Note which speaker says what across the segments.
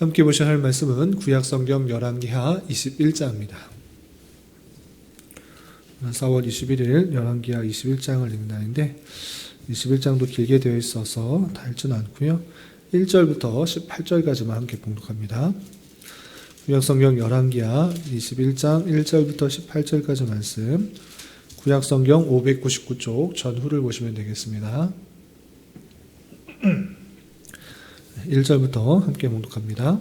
Speaker 1: 함께 보셔야 할 말씀은 구약성경 열왕기하 21장입니다. 4월 21일 열왕기하 21장을 읽는 날인데 21장도 길게 되어 있어서 다 읽지는 않고요. 1절부터 18절까지만 함께 봉독합니다. 구약성경 열왕기하 21장 1절부터 18절까지 말씀, 구약성경 599쪽 전후를 보시면 되겠습니다. 1절부터 함께 봉독합니다.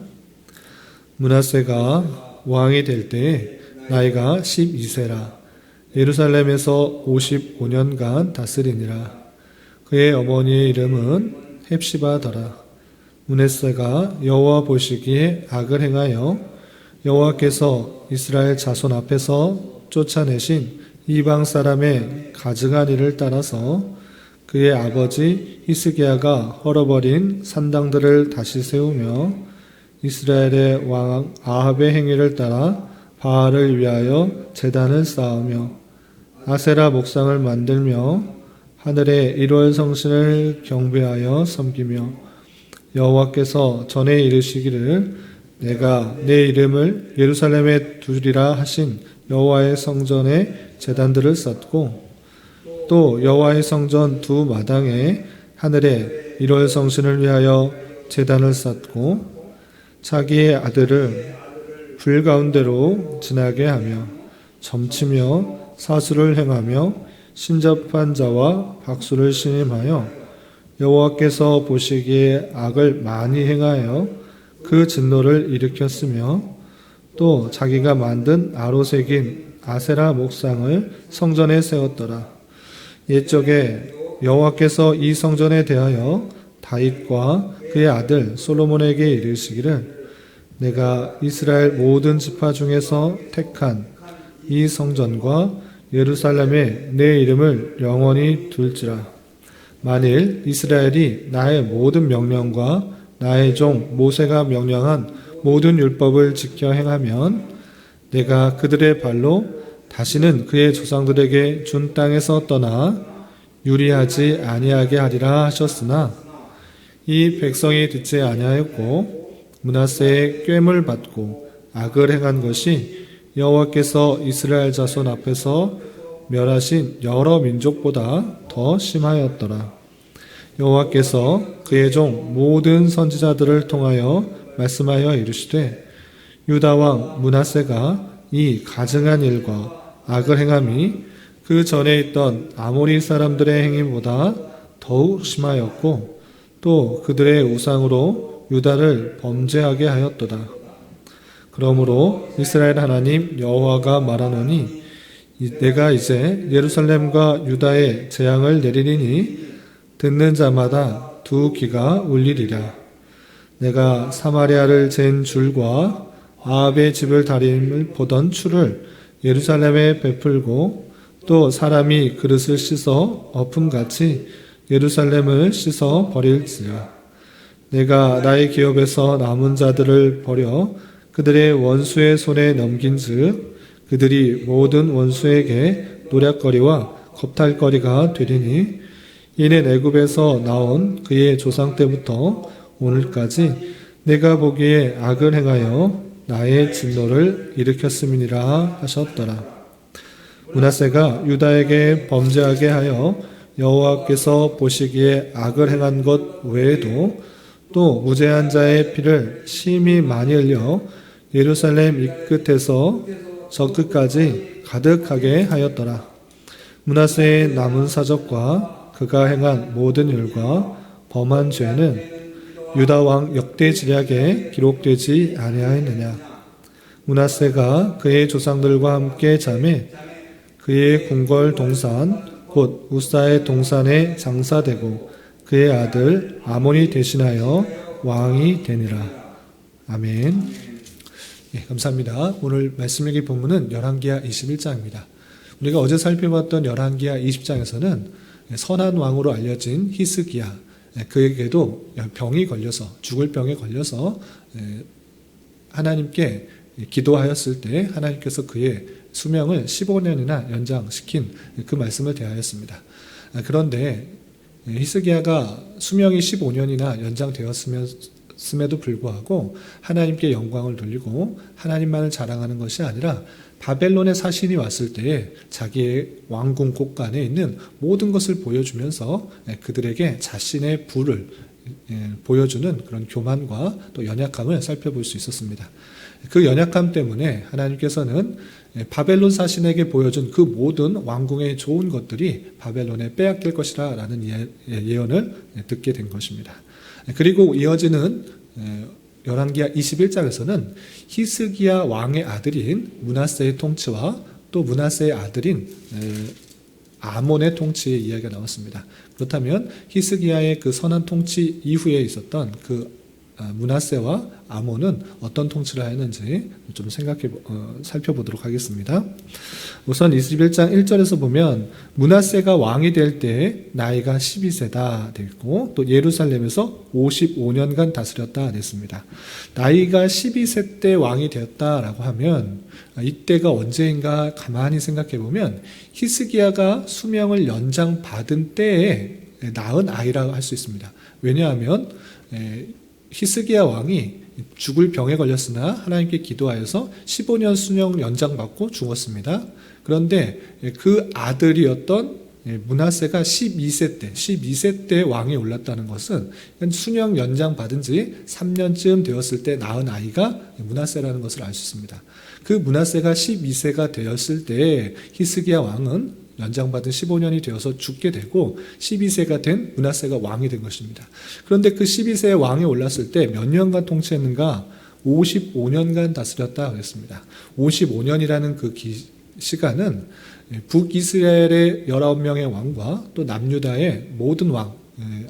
Speaker 1: 므낫세가 왕이 될 때 나이가 12세라. 예루살렘에서 55년간 다스리니라. 그의 어머니의 이름은 헵시바더라. 므낫세가 여호와 보시기에 악을 행하여 여호와께서 이스라엘 자손 앞에서 쫓아내신 이방 사람의 가증한 일을 따라서 그의 아버지 히스기야가 헐어버린 산당들을 다시 세우며 이스라엘의 왕 아합의 행위를 따라 바알을 위하여 제단을 쌓으며 아세라 목상을 만들며 하늘의 1월 성신을 경배하여 섬기며 여호와께서 전에 이르시기를 내가 내 이름을 예루살렘에 두리라 하신 여호와의 성전에 제단들을 쌓고 또 여호와의 성전 두 마당에 하늘의 1월 성신을 위하여 제단을 쌓고 자기의 아들을 불 가운데로 지나게 하며 점치며 사수를 행하며 신접한 자와 박수를 신임하여 여호와께서 보시기에 악을 많이 행하여 그 진노를 일으켰으며 또 자기가 만든 아로새긴 아세라 목상을 성전에 세웠더라. 옛적에 여호와께서 이 성전에 대하여 다윗과 그의 아들 솔로몬에게 이르시기를 내가 이스라엘 모든 지파 중에서 택한 이 성전과 예루살렘에 내 이름을 영원히 둘지라. 만일 이스라엘이 나의 모든 명령과 나의 종 모세가 명령한 모든 율법을 지켜 행하면 내가 그들의 발로 다시는 그의 조상들에게 준 땅에서 떠나 유리하지 아니하게 하리라 하셨으나 이 백성이 듣지 아니하였고 므낫세의 꾀물 받고 악을 행한 것이 여호와께서 이스라엘 자손 앞에서 멸하신 여러 민족보다 더 심하였더라. 여호와께서 그의 종 모든 선지자들을 통하여 말씀하여 이르시되 유다 왕 므낫세가 이 가증한 일과 악을 행함이 그 전에 있던 아모리 사람들의 행위보다 더욱 심하였고 또 그들의 우상으로 유다를 범죄하게 하였도다. 그러므로 이스라엘 하나님 여호와가 말하노니 내가 이제 예루살렘과 유다에 재앙을 내리리니 듣는 자마다 두 귀가 울리리라. 내가 사마리아를 잰 줄과 아합의 집을 다림을 보던 추를 예루살렘에 베풀고 또 사람이 그릇을 씻어 엎음같이 예루살렘을 씻어 버릴지라. 내가 나의 기업에서 남은 자들을 버려 그들의 원수의 손에 넘긴즉 그들이 모든 원수에게 노략거리와 겁탈거리가 되리니 이는 애굽에서 나온 그의 조상 때부터 오늘까지 내가 보기에 악을 행하여 나의 진노를 일으켰음이니라 하셨더라. 므낫세가 유다에게 범죄하게 하여 여호와께서 보시기에 악을 행한 것 외에도 또 무죄한 자의 피를 심히 많이 흘려 예루살렘 이 끝에서 저 끝까지 가득하게 하였더라. 므낫세의 남은 사적과 그가 행한 모든 일과 범한 죄는 유다 왕 역대 지략에 기록되지 아니하였느냐. 므낫세가 그의 조상들과 함께 잠에 그의 궁궐 동산 곧 우사의 동산에 장사되고 그의 아들 아몬이 대신하여 왕이 되니라. 아멘. 예, 감사합니다. 오늘 말씀 읽기 본문은 열왕기하 21장입니다. 우리가 어제 살펴봤던 열왕기하 20장에서는 선한 왕으로 알려진 히스기야, 그에게도 병이 걸려서 죽을 병에 걸려서 하나님께 기도하였을 때 하나님께서 그의 수명을 15년이나 연장시킨 그 말씀을 대하였습니다. 그런데 히스기야가 수명이 15년이나 연장되었으면서 있음에도 불구하고 하나님께 영광을 돌리고 하나님만을 자랑하는 것이 아니라 바벨론의 사신이 왔을 때에 자기의 왕궁 곳간에 있는 모든 것을 보여주면서 그들에게 자신의 부를 보여주는 그런 교만과 또 연약함을 살펴볼 수 있었습니다. 그 연약함 때문에 하나님께서는 바벨론 사신에게 보여준 그 모든 왕궁의 좋은 것들이 바벨론에 빼앗길 것이라 라는 예언을 듣게 된 것입니다. 그리고 이어지는 열왕기하 21장에서는 히스기야 왕의 아들인 므낫세의 통치와 또 므낫세의 아들인 아몬의 통치의 이야기가 나왔습니다. 그렇다면 히스기야의 그 선한 통치 이후에 있었던 그 므낫세와 아몬은 어떤 통치를 하였는지 좀 살펴보도록 하겠습니다. 우선 21장 1절에서 보면 므낫세가 왕이 될 때 나이가 12세다 됐고 또 예루살렘에서 55년간 다스렸다 됐습니다. 나이가 12세 때 왕이 되었다라고 하면 이때가 언제인가 가만히 생각해 보면 히스기야가 수명을 연장받은 때에 낳은 아이라고 할 수 있습니다. 왜냐하면 히스기야 왕이 죽을 병에 걸렸으나 하나님께 기도하여서 15년 수명 연장받고 죽었습니다. 그런데 그 아들이었던 므낫세가 12세 때 왕에 올랐다는 것은 수명 연장받은 지 3년쯤 되었을 때 낳은 아이가 므낫세라는 것을 알 수 있습니다. 그 므낫세가 12세가 되었을 때 히스기야 왕은 연장받은 15년이 되어서 죽게 되고 12세가 된 므낫세가 왕이 된 것입니다. 그런데 그 12세의 왕에 올랐을 때 몇 년간 통치했는가? 55년간 다스렸다 그랬습니다. 55년이라는 그 시간은 북이스라엘의 19명의 왕과 또 남유다의 모든 왕,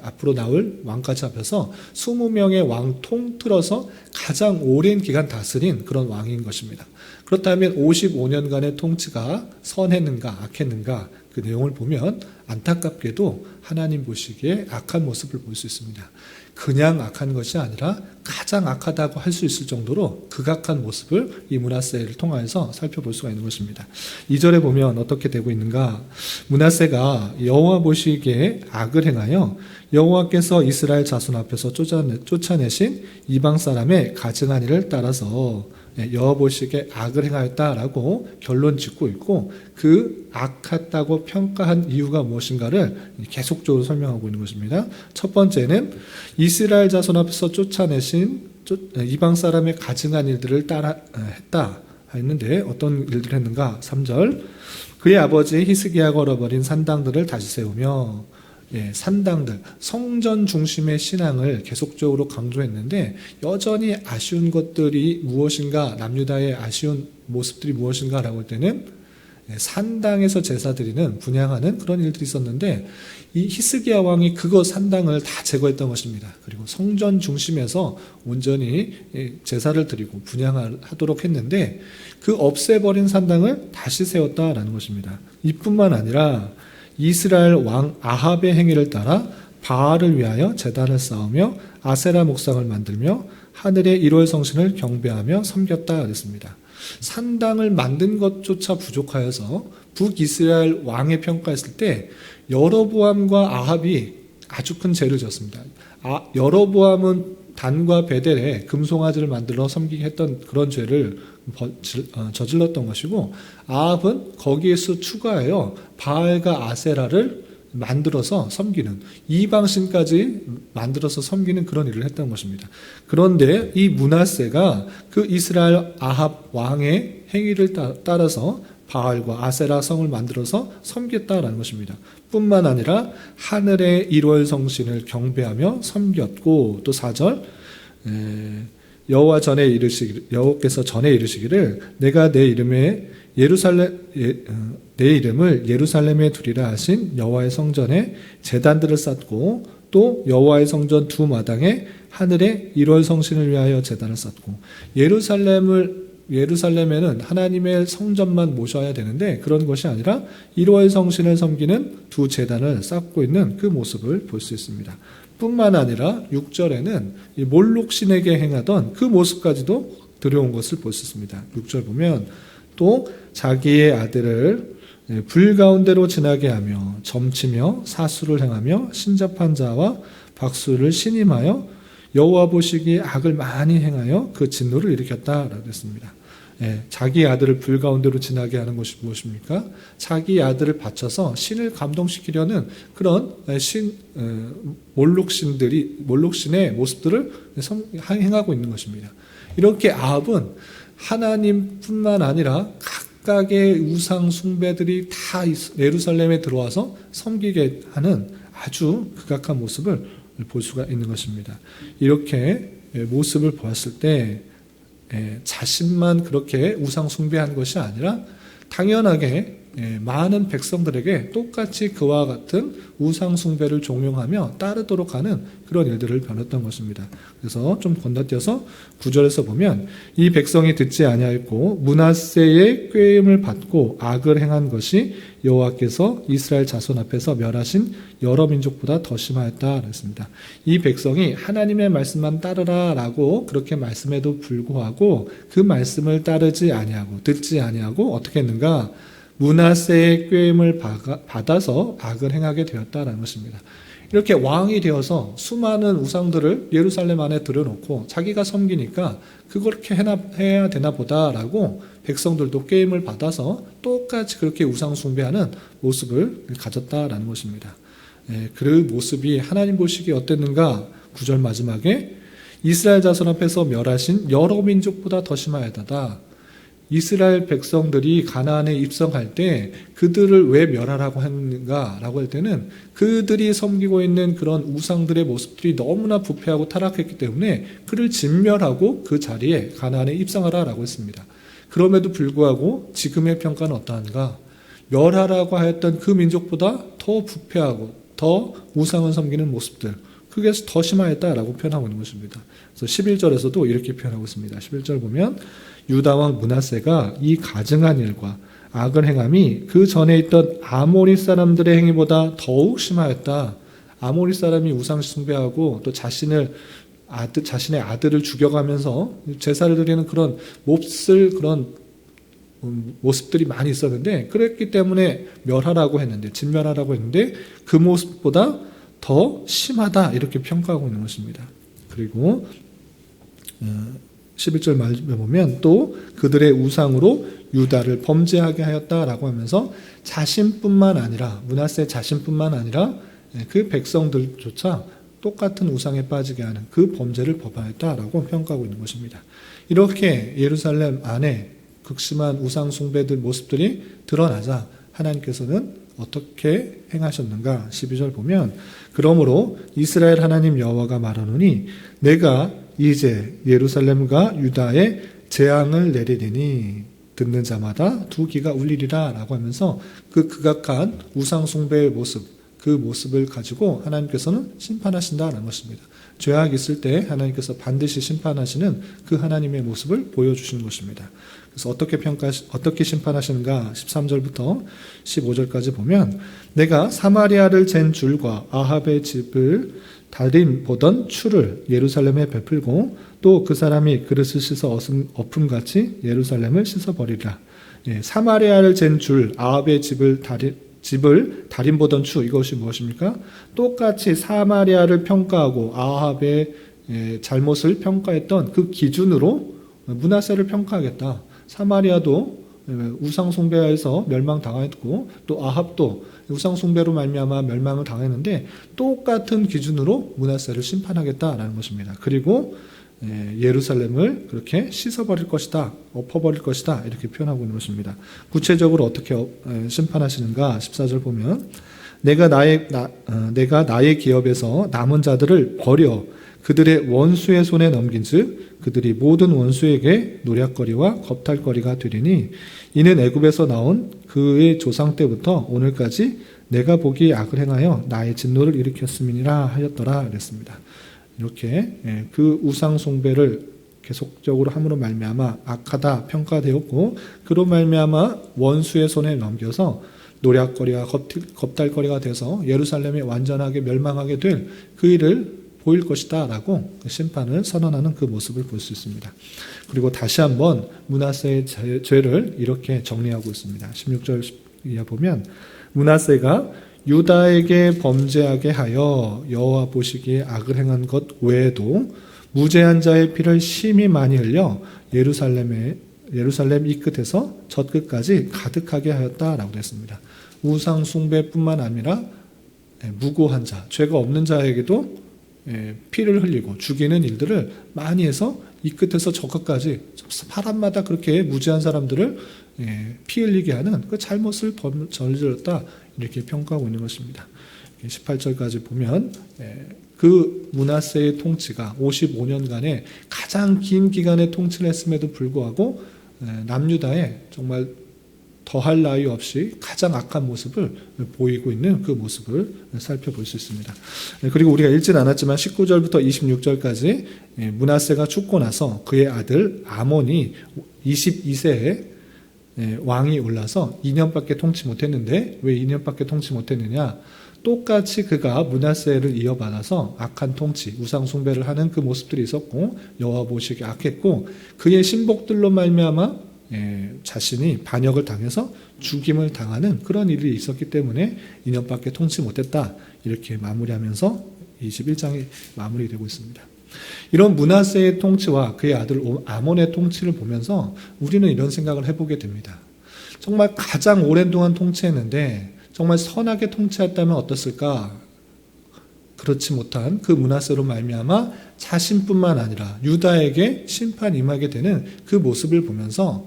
Speaker 1: 앞으로 나올 왕까지 합해서 20명의 왕 통틀어서 가장 오랜 기간 다스린 그런 왕인 것입니다. 그렇다면 55년간의 통치가 선했는가 악했는가 그 내용을 보면 안타깝게도 하나님 보시기에 악한 모습을 볼 수 있습니다. 그냥 악한 것이 아니라 가장 악하다고 할 수 있을 정도로 극악한 모습을 이 므낫세를 통하여서 살펴볼 수가 있는 것입니다. 2절에 보면 어떻게 되고 있는가? 므낫세가 여호와 보시기에 악을 행하여 여호와께서 이스라엘 자손 앞에서 쫓아내신 이방 사람의 가증한 일을 따라서 여호와 보시기에 악을 행하였다라고 결론 짓고 있고 그 악했다고 평가한 이유가 무엇인가를 계속적으로 설명하고 있는 것입니다. 첫 번째는 이스라엘 자손 앞에서 쫓아내신 이방 사람의 가증한 일들을 따라 했다 했는데 어떤 일들을 했는가? 3절 그의 아버지 히스기야가 걸어버린 산당들을 다시 세우며 산당들, 성전 중심의 신앙을 계속적으로 강조했는데 여전히 아쉬운 것들이 무엇인가, 남유다의 아쉬운 모습들이 무엇인가라고 할 때는 산당에서 제사 드리는 분향하는 그런 일들이 있었는데 이 히스기야 왕이 그거 산당을 다 제거했던 것입니다. 그리고 성전 중심에서 온전히 제사를 드리고 분향하도록 했는데 그 없애버린 산당을 다시 세웠다라는 것입니다. 이뿐만 아니라 이스라엘 왕 아합의 행위를 따라 바알을 위하여 제단을 쌓으며 아세라 목상을 만들며 하늘의 1월 성신을 경배하며 섬겼다 그랬습니다. 산당을 만든 것조차 부족하여서 북이스라엘 왕의 평가했을 때 여로보암과 아합이 아주 큰 죄를 졌습니다. 여로보암은 단과 베델에 금송아지를 만들어 섬기게 했던 그런 죄를 저질렀던 것이고 아합은 거기에서 추가하여 바알과 아세라를 만들어서 섬기는 이방신까지 만들어서 섬기는 그런 일을 했던 것입니다. 그런데 이 므낫세가 그 이스라엘 아합 왕의 행위를 따라서 바알과 아세라 성을 만들어서 섬겼다라는 것입니다. 뿐만 아니라 하늘의 1월 성신을 경배하며 섬겼고 또 4절 여호와께서 전에 이르시기를 내가 내 이름을 예루살렘에 두리라 하신 여호와의 성전에 제단들을 쌓고 또 여호와의 성전 두 마당에 하늘의 1월 성신을 위하여 제단을 쌓고 예루살렘에는 하나님의 성전만 모셔야 되는데 그런 것이 아니라 1월 성신을 섬기는 두 제단을 쌓고 있는 그 모습을 볼 수 있습니다. 뿐만 아니라 6절에는 몰록신에게 행하던 그 모습까지도 들여온 것을 볼 수 있습니다. 6절 보면 또 자기의 아들을 불 가운데로 지나게 하며 점치며 사수를 행하며 신접한 자와 박수를 신임하여 여호와 보시기에 악을 많이 행하여 그 진노를 일으켰다라고 했습니다. 자기 아들을 불 가운데로 지나게 하는 것이 무엇입니까? 자기 아들을 바쳐서 신을 감동시키려는 그런 몰록신의 모습들을 행하고 있는 것입니다. 이렇게 아합은 하나님뿐만 아니라 각각의 우상 숭배들이 다 예루살렘에 들어와서 섬기게 하는 아주 극악한 모습을 볼 수가 있는 것입니다. 이렇게 모습을 보았을 때 자신만 그렇게 우상 숭배한 것이 아니라 당연하게 많은 백성들에게 똑같이 그와 같은 우상 숭배를 종용하며 따르도록 하는 그런 일들을 벌였던 것입니다. 그래서 좀 건너뛰어서 9절에서 보면 이 백성이 듣지 아니하였고 므낫세의 꾀임을 받고 악을 행한 것이 여호와께서 이스라엘 자손 앞에서 멸하신 여러 민족보다 더 심하였다 그랬습니다. 이 백성이 하나님의 말씀만 따르라라고 그렇게 말씀에도 불구하고 그 말씀을 따르지 아니하고 듣지 아니하고 어떻게 했는가? 므낫세의 꾀임을 받아서 악을 행하게 되었다라는 것입니다. 이렇게 왕이 되어서 수많은 우상들을 예루살렘 안에 들여놓고 자기가 섬기니까 그렇게 해야 되나 보다라고 백성들도 꾀임을 받아서 똑같이 그렇게 우상 숭배하는 모습을 가졌다라는 것입니다. 그 모습이 하나님 보시기에 어땠는가? 9절 마지막에 이스라엘 자손 앞에서 멸하신 여러 민족보다 더 심하였다. 이스라엘 백성들이 가나안에 입성할 때 그들을 왜 멸하라고 했는가라고 할 때는 그들이 섬기고 있는 그런 우상들의 모습들이 너무나 부패하고 타락했기 때문에 그를 진멸하고 그 자리에 가나안에 입성하라라고 했습니다. 그럼에도 불구하고 지금의 평가는 어떠한가? 멸하라고 하였던 그 민족보다 더 부패하고 더 우상을 섬기는 모습들, 그게 더 심하였다라고 표현하고 있는 것입니다. 그래서 11절에서도 이렇게 표현하고 있습니다. 11절 보면 유다 왕 므낫세가 이 가증한 일과 악을 행함이 그 전에 있던 아모리 사람들의 행위보다 더욱 심하였다. 아모리 사람이 우상 숭배하고 또 자신의 아들을 죽여가면서 제사를 드리는 그런 몹쓸 그런 모습들이 많이 있었는데, 그랬기 때문에 멸하라고 했는데, 진멸하라고 했는데 그 모습보다 더 심하다 이렇게 평가하고 있는 것입니다. 그리고 11절 말씀에 보면 또 그들의 우상으로 유다를 범죄하게 하였다라고 하면서 자신뿐만 아니라 므낫세 자신뿐만 아니라 그 백성들조차 똑같은 우상에 빠지게 하는 그 범죄를 범하였다라고 평가하고 있는 것입니다. 이렇게 예루살렘 안에 극심한 우상 숭배들 모습들이 드러나자 하나님께서는 어떻게 행하셨는가? 12절 보면 그러므로 이스라엘 하나님 여호와가 말하노니 내가 이제 예루살렘과 유다에 재앙을 내리리니 듣는 자마다 두 귀가 울리리라 라고 하면서 그 극악한 우상 숭배의 모습, 그 모습을 가지고 하나님께서는 심판하신다는 것입니다. 죄악이 있을 때 하나님께서 반드시 심판하시는 그 하나님의 모습을 보여주시는 것입니다. 그래서 어떻게 심판하시는가? 13절부터 15절까지 보면 내가 사마리아를 잰 줄과 아합의 집을 달인 보던 추를 예루살렘에 베풀고 또 그 사람이 그릇을 씻어 엎음같이 예루살렘을 씻어버리라. 사마리아를 잰 줄, 아합의 집을 달인 보던 추, 이것이 무엇입니까? 똑같이 사마리아를 평가하고 아합의 잘못을 평가했던 그 기준으로 므낫세를 평가하겠다. 사마리아도 우상 숭배에서 멸망당했고 또 아합도 우상 숭배로 말미암아 멸망을 당했는데 똑같은 기준으로 므낫세를 심판하겠다라는 것입니다. 그리고 예루살렘을 그렇게 씻어버릴 것이다, 엎어버릴 것이다 이렇게 표현하고 있는 것입니다. 구체적으로 어떻게 심판하시는가? 14절 보면 내가 나의 기업에서 남은 자들을 버려 그들의 원수의 손에 넘긴즉 그들이 모든 원수에게 노략거리와 겁탈거리가 되리니 이는 애굽에서 나온 그의 조상 때부터 오늘까지 내가 보기에 악을 행하여 나의 진노를 일으켰음이니라 하였더라 그랬습니다. 이렇게 그 우상 숭배를 계속적으로 함으로 말미암아 악하다 평가되었고 그로 말미암아 원수의 손에 넘겨서 노략거리와 겁탈거리가 돼서 예루살렘이 완전하게 멸망하게 될 그 일을 보일 것이다 라고 심판을 선언하는 그 모습을 볼 수 있습니다. 그리고 다시 한번 므낫세의 죄를 이렇게 정리하고 있습니다. 16절 이하 보면 므낫세가 유다에게 범죄하게 하여 여호와 보시기에 악을 행한 것 외에도 무죄한 자의 피를 심히 많이 흘려 예루살렘 이 끝에서 저 끝까지 가득하게 하였다라고 했습니다. 우상 숭배뿐만 아니라 무고한 자, 죄가 없는 자에게도 피를 흘리고 죽이는 일들을 많이 해서 이 끝에서 저 끝까지 사람마다 그렇게 무죄한 사람들을 피 흘리게 하는 그 잘못을 저질렀다, 이렇게 평가하고 있는 것입니다. 18절까지 보면 그 므낫세의 통치가 55년간의 가장 긴 기간의 통치를 했음에도 불구하고 남유다에 정말 더할 나위 없이 가장 악한 모습을 보이고 있는 그 모습을 살펴볼 수 있습니다. 그리고 우리가 읽진 않았지만 19절부터 26절까지 므낫세가 죽고 나서 그의 아들 아몬이 22세에 왕이 올라서 2년밖에 통치 못했는데, 왜 2년밖에 통치 못했느냐? 똑같이 그가 므낫세를 이어받아서 악한 통치, 우상 숭배를 하는 그 모습들이 있었고 여호와 보시기에 악했고, 그의 신복들로 말미암아 자신이 반역을 당해서 죽임을 당하는 그런 일이 있었기 때문에 2년밖에 통치 못했다, 이렇게 마무리하면서 21장이 마무리되고 있습니다. 이런 므낫세의 통치와 그의 아들 아몬의 통치를 보면서 우리는 이런 생각을 해보게 됩니다. 정말 가장 오랜 동안 통치했는데 정말 선하게 통치했다면 어떻을까? 그렇지 못한 그 므낫세로 말미암아 자신뿐만 아니라 유다에게 심판이 임하게 되는 그 모습을 보면서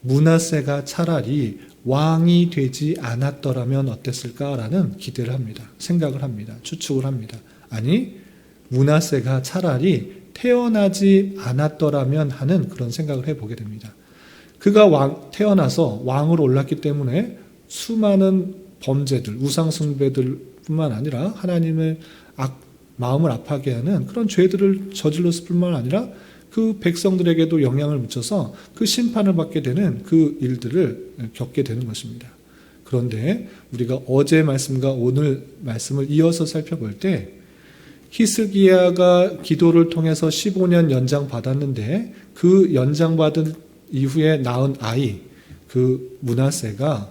Speaker 1: 므낫세가 차라리 왕이 되지 않았더라면 어땠을까라는 기대를 합니다. 생각을 합니다. 추측을 합니다. 아니, 므낫세가 차라리 태어나지 않았더라면 하는 그런 생각을 해보게 됩니다. 그가 태어나서 왕으로 올랐기 때문에 수많은 범죄들, 우상 숭배들 뿐만 아니라 하나님의 마음을 아파하게 하는 그런 죄들을 저질렀을 뿐만 아니라 그 백성들에게도 영향을 미쳐서 그 심판을 받게 되는 그 일들을 겪게 되는 것입니다. 그런데 우리가 어제 말씀과 오늘 말씀을 이어서 살펴볼 때 히스기야가 기도를 통해서 15년 연장받았는데 그 연장받은 이후에 낳은 아이, 그 므낫세가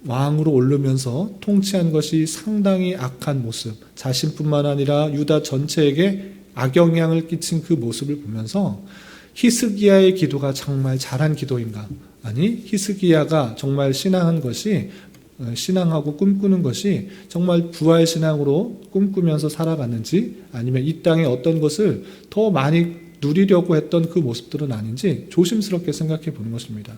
Speaker 1: 왕으로 오르면서 통치한 것이 상당히 악한 모습, 자신뿐만 아니라 유다 전체에게 악영향을 끼친 그 모습을 보면서 히스기야의 기도가 정말 잘한 기도인가? 아니, 히스기야가 정말 신앙하고 꿈꾸는 것이 정말 부활 신앙으로 꿈꾸면서 살아갔는지, 아니면 이 땅에 어떤 것을 더 많이 누리려고 했던 그 모습들은 아닌지 조심스럽게 생각해 보는 것입니다.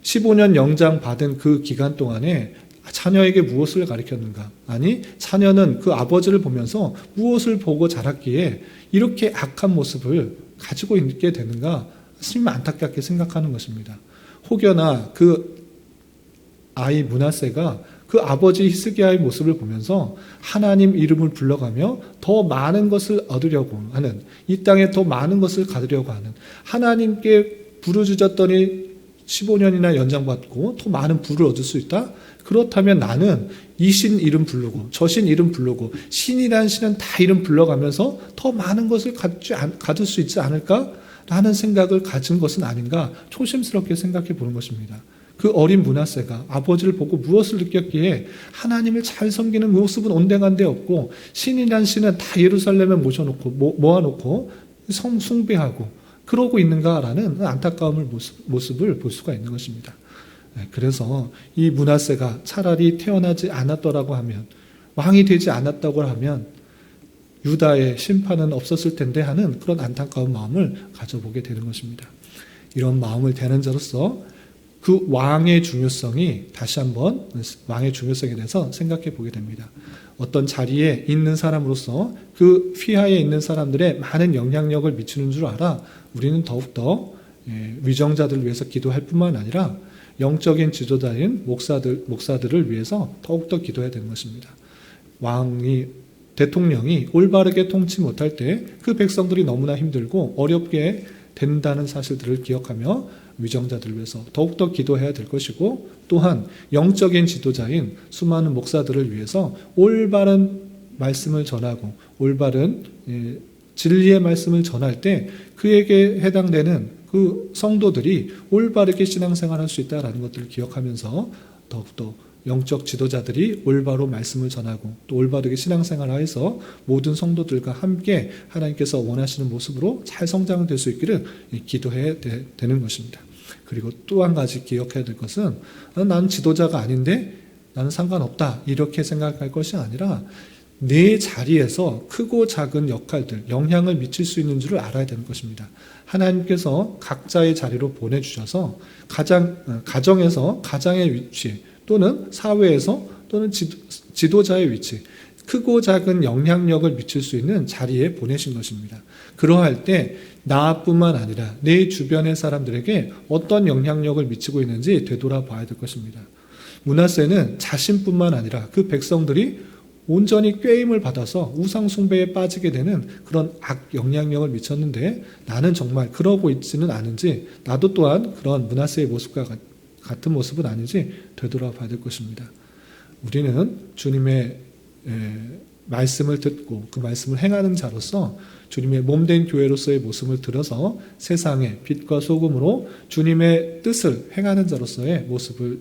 Speaker 1: 15년 영장 받은 그 기간 동안에 자녀에게 무엇을 가르쳤는가? 아니, 자녀는 그 아버지를 보면서 무엇을 보고 자랐기에 이렇게 악한 모습을 가지고 있게 되는가? 스님 안타깝게 생각하는 것입니다. 혹여나 그 아이 므낫세가 그 아버지 히스기야의 모습을 보면서 하나님 이름을 불러가며 더 많은 것을 얻으려고 하는, 이 땅에 더 많은 것을 가지려고 하는, 하나님께 부르짖었더니 15년이나 연장받고 더 많은 부를 얻을 수 있다? 그렇다면 나는 이 신 이름 부르고 저 신 이름 부르고 신이란 신은 다 이름 불러가면서 더 많은 것을 가질 수 있지 않을까? 라는 생각을 가진 것은 아닌가 조심스럽게 생각해 보는 것입니다. 그 어린 므낫세가 아버지를 보고 무엇을 느꼈기에 하나님을 잘 섬기는 모습은 온데간데 없고 신이란 신은 다 예루살렘에 모아놓고 숭배하고 그러고 있는가라는 안타까움을 모습을 볼 수가 있는 것입니다. 그래서 이 므낫세가 차라리 태어나지 않았더라고 하면, 왕이 되지 않았다고 하면 유다의 심판은 없었을 텐데 하는 그런 안타까운 마음을 가져보게 되는 것입니다. 이런 마음을 대는 자로서 그 왕의 중요성이 다시 한번 왕의 중요성에 대해서 생각해 보게 됩니다. 어떤 자리에 있는 사람으로서 그 휘하에 있는 사람들의 많은 영향력을 미치는 줄 알아 우리는 더욱더 위정자들을 위해서 기도할 뿐만 아니라 영적인 지도자인 목사들을 위해서 더욱더 기도해야 되는 것입니다. 대통령이 올바르게 통치 못할 때 그 백성들이 너무나 힘들고 어렵게 된다는 사실들을 기억하며 위정자들을 위해서 더욱더 기도해야 될 것이고, 또한 영적인 지도자인 수많은 목사들을 위해서 올바른 말씀을 전하고 올바른 진리의 말씀을 전할 때 그에게 해당되는 그 성도들이 올바르게 신앙생활할 수 있다는 것들을 기억하면서 더욱더 영적 지도자들이 올바로 말씀을 전하고 또 올바르게 신앙생활을 해서 모든 성도들과 함께 하나님께서 원하시는 모습으로 잘 성장될 수 있기를 기도해야 되는 것입니다. 그리고 또 한 가지 기억해야 될 것은 나는 지도자가 아닌데 나는 상관없다 이렇게 생각할 것이 아니라 내 자리에서 크고 작은 역할들, 영향을 미칠 수 있는 줄을 알아야 되는 것입니다. 하나님께서 각자의 자리로 보내주셔서 가정에서 가장의 위치 또는 사회에서 또는 지도자의 위치, 크고 작은 영향력을 미칠 수 있는 자리에 보내신 것입니다. 그러할 때 나뿐만 아니라 내 주변의 사람들에게 어떤 영향력을 미치고 있는지 되돌아봐야 될 것입니다. 므낫세는 자신뿐만 아니라 그 백성들이 온전히 꾀임을 받아서 우상 숭배에 빠지게 되는 그런 악 영향력을 미쳤는데 나는 정말 그러고 있지는 않은지 나도 또한 그런 므낫세의 모습과 같은 모습은 아닌지 되돌아봐야 될 것입니다. 우리는 주님의 말씀을 듣고 그 말씀을 행하는 자로서 주님의 몸된 교회로서의 모습을 들어서 세상의 빛과 소금으로 주님의 뜻을 행하는 자로서의 모습을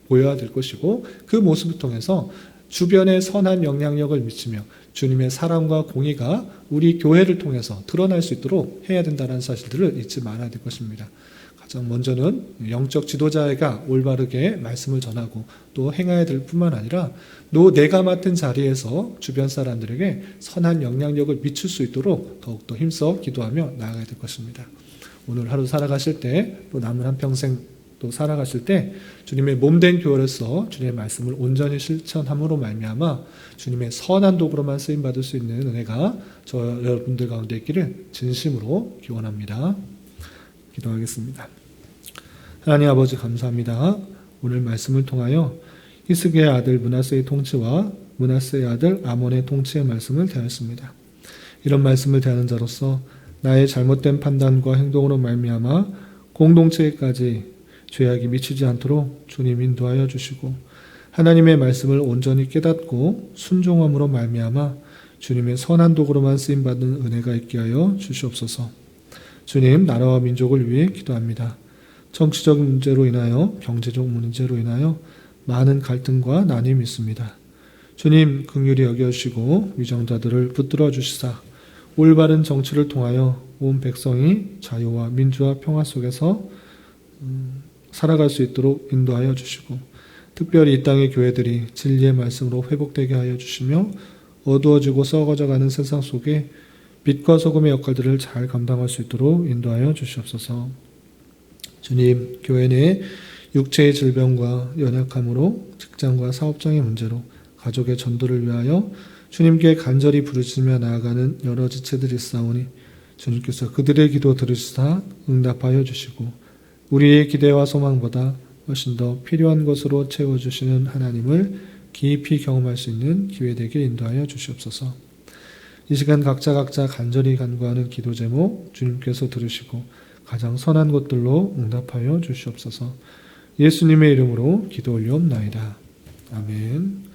Speaker 1: 보여야 될 것이고 그 모습을 통해서 주변에 선한 영향력을 미치며 주님의 사랑과 공의가 우리 교회를 통해서 드러날 수 있도록 해야 된다는 사실들을 잊지 말아야 될 것입니다. 가장 먼저는 영적 지도자가 올바르게 말씀을 전하고 또 행해야 될 뿐만 아니라 내가 맡은 자리에서 주변 사람들에게 선한 영향력을 미칠 수 있도록 더욱더 힘써 기도하며 나아가야 될 것입니다. 오늘 하루 살아가실 때 또 남은 한평생 또 살아가실 때 주님의 몸된 교회로서 주님의 말씀을 온전히 실천함으로 말미암아 주님의 선한 도구로만 쓰임받을 수 있는 은혜가 저 여러분들 가운데 있기를 진심으로 기원합니다. 기도하겠습니다. 하나님 아버지 감사합니다. 오늘 말씀을 통하여 히스기야의 아들 므낫세의 통치와 므낫세의 아들 아몬의 통치의 말씀을 대하였습니다. 이런 말씀을 대하는 자로서 나의 잘못된 판단과 행동으로 말미암아 공동체에까지 죄악이 미치지 않도록 주님 인도하여 주시고 하나님의 말씀을 온전히 깨닫고 순종함으로 말미암아 주님의 선한 도구로만 쓰임받는 은혜가 있게 하여 주시옵소서. 주님, 나라와 민족을 위해 기도합니다. 정치적 문제로 인하여 경제적 문제로 인하여 많은 갈등과 난임이 있습니다. 주님 긍휼히 여겨주시고 위정자들을 붙들어 주시사 올바른 정치를 통하여 온 백성이 자유와 민주와 평화 속에서 살아갈 수 있도록 인도하여 주시고 특별히 이 땅의 교회들이 진리의 말씀으로 회복되게 하여 주시며 어두워지고 썩어져가는 세상 속에 빛과 소금의 역할들을 잘 감당할 수 있도록 인도하여 주시옵소서. 주님, 교회 내에 육체의 질병과 연약함으로 직장과 사업장의 문제로 가족의 전도를 위하여 주님께 간절히 부르짖으며 나아가는 여러 지체들이 있사오니 주님께서 그들의 기도 들으시사 응답하여 주시고 우리의 기대와 소망보다 훨씬 더 필요한 것으로 채워주시는 하나님을 깊이 경험할 수 있는 기회 되게 인도하여 주시옵소서. 이 시간 각자 간절히 간구하는 기도 제목 주님께서 들으시고 가장 선한 것들로 응답하여 주시옵소서. 예수님의 이름으로 기도 올리옵나이다. 아멘.